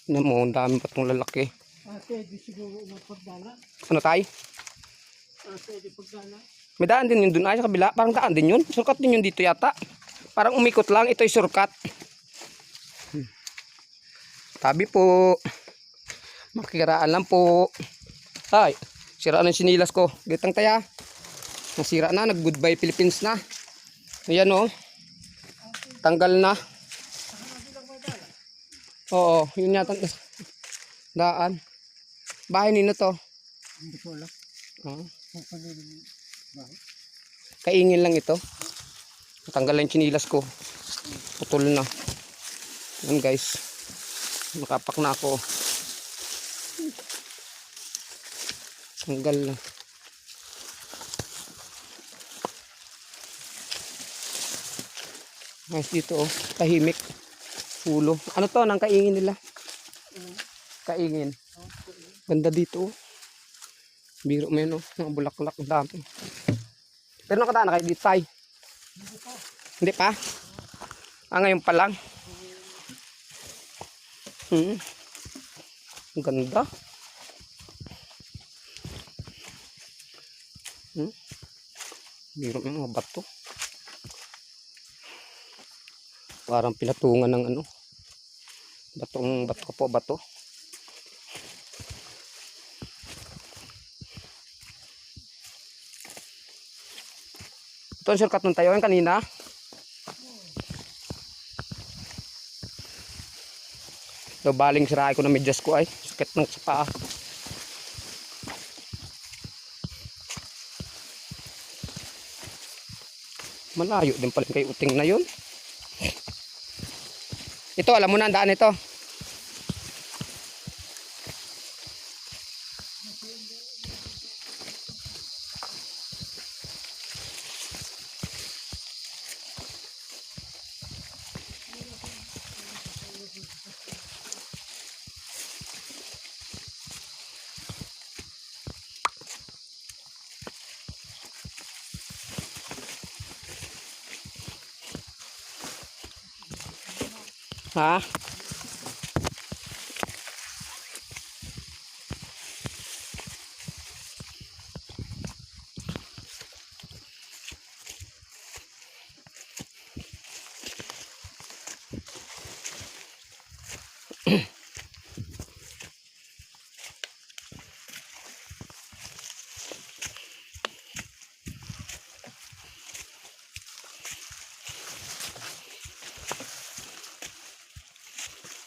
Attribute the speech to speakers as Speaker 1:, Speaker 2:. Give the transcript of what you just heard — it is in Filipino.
Speaker 1: Tignan mo, ang dami pa itong lalaki.
Speaker 2: Pwede siguro magpagdala.
Speaker 1: Ano tayo?
Speaker 2: Pwede pagdala.
Speaker 1: May daan din yun dun ay sa kabila. Parang daan din yun. Shortcut din yun dito yata. Parang umikot lang. Ito ay shortcut. Tabi po. Makikiraan lang po. Ay, sira na yung sinilas ko. Gitang taya. Nasira na. Nag-goodbye Philippines na. Ayan o. Tanggal na. Oo, yun yata. Daan. Bahay nino to.
Speaker 2: Hindi ko alam.
Speaker 1: Kaingin lang ito. Natanggal lang yung sinilas ko. Putol na. Yan guys. Makapak na ako. Tanggal na. Nice dito oh. Tahimik. Pulo. Ano to? Nang kaingin nila. Kaingin. Ganda dito oh. Biro mo yun oh. Mga bulaklak. Ang dami. Pero nakataan na kayo dito tayo. Hindi pa? Ngayon pa lang. Ang ganda. Biro mo mga bato. Parang pinatungan ng ano. Bato po, bato. Ito ang shortcut nung tayo yung kanina. So, baling sirahay ko na medyas ko ay. Sakit ng sa paa. Malayo din pala kay uting na yun. Ito, alam mo na ang daan ito. Ha?